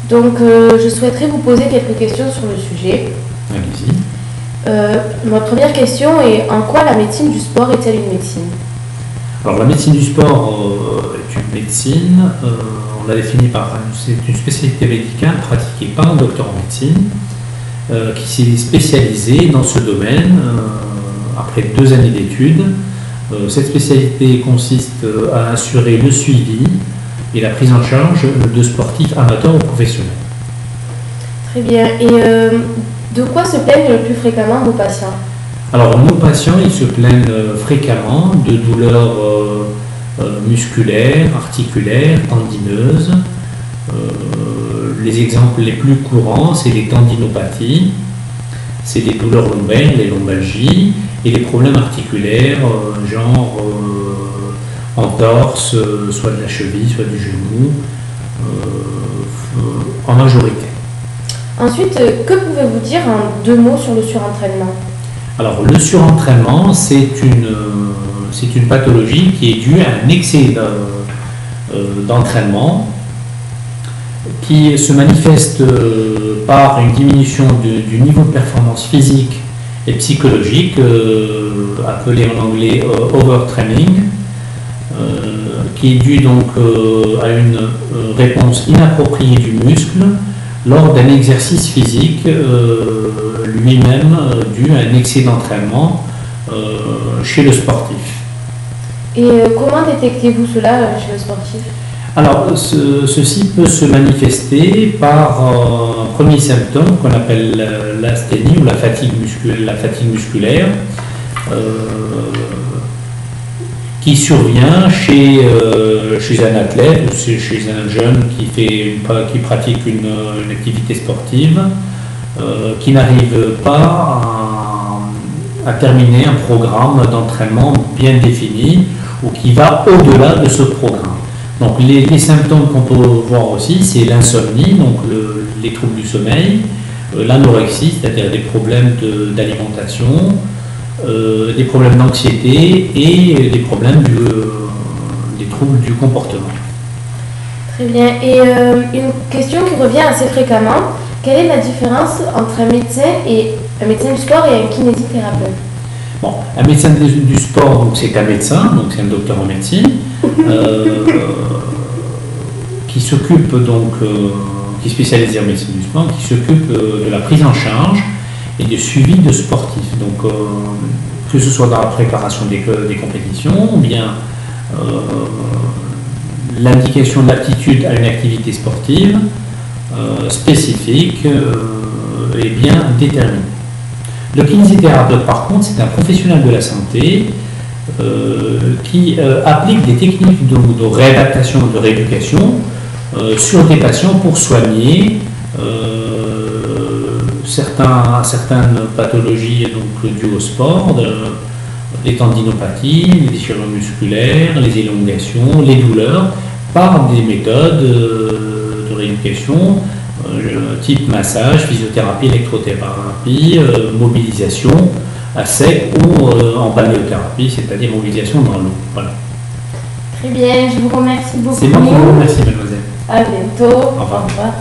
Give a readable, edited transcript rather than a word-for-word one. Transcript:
Donc, je souhaiterais vous poser quelques questions sur le sujet. Allez-y. Ma première question est, en quoi la médecine du sport est-elle une médecine? Alors la médecine du sport est une médecine, on l'a définie c'est une spécialité médicale pratiquée par un docteur en médecine qui s'est spécialisé dans ce domaine après 2 années d'études. Cette spécialité consiste à assurer le suivi et la prise en charge de sportifs amateurs ou professionnels. Très bien. Et de quoi se plaignent le plus fréquemment vos patients? Alors nos patients, ils se plaignent fréquemment de douleurs musculaires, articulaires, tendineuses. Les exemples les plus courants, c'est les tendinopathies, c'est les douleurs lombaires, les lombalgies, et les problèmes articulaires, genre entorse, soit de la cheville, soit du genou, en majorité. Ensuite, que pouvez-vous dire en 2 mots sur le surentraînement? Alors, le surentraînement, c'est une pathologie qui est due à un excès d'entraînement qui se manifeste par une diminution du niveau de performance physique et psychologique, appelé en anglais overtraining, qui est due donc à une réponse inappropriée du muscle lors d'un exercice physique lui-même dû à un excès d'entraînement chez le sportif. Et comment détectez-vous cela chez le sportif? Alors, ceci peut se manifester par un premier symptôme qu'on appelle l'asthénie ou la fatigue musculaire, qui survient chez un athlète ou chez un jeune qui pratique une activité sportive, qui n'arrive pas à terminer un programme d'entraînement bien défini ou qui va au-delà de ce programme. Donc les symptômes qu'on peut voir aussi, c'est l'insomnie, donc les troubles du sommeil, l'anorexie, c'est-à-dire des problèmes d'alimentation, des problèmes d'anxiété et des problèmes des troubles du comportement. Très bien. Et une question qui revient assez fréquemment, quelle est la différence entre un médecin du sport et un kinésithérapeute? Bon, un médecin du sport, donc c'est un médecin, donc c'est un docteur en médecine, qui s'occupe donc, qui est spécialisé en médecine du sport, qui s'occupe de la prise en charge et du suivi de sportifs. Donc, que ce soit dans la préparation des compétitions, ou bien l'indication de l'aptitude à une activité sportive spécifique et bien déterminée. Le kinésithérapeute, par contre, c'est un professionnel de la santé qui applique des techniques de réadaptation, de rééducation sur des patients pour soigner certaines pathologies donc, dues au sport, les tendinopathies, les déchirements musculaires, les élongations, les douleurs, par des méthodes de rééducation type massage, physiothérapie, électrothérapie, mobilisation à sec ou en balnéothérapie, c'est-à-dire mobilisation dans l'eau. Voilà. Très bien, je vous remercie beaucoup. C'est moi qui vous remercie, mademoiselle. À bientôt. Au revoir. Au revoir.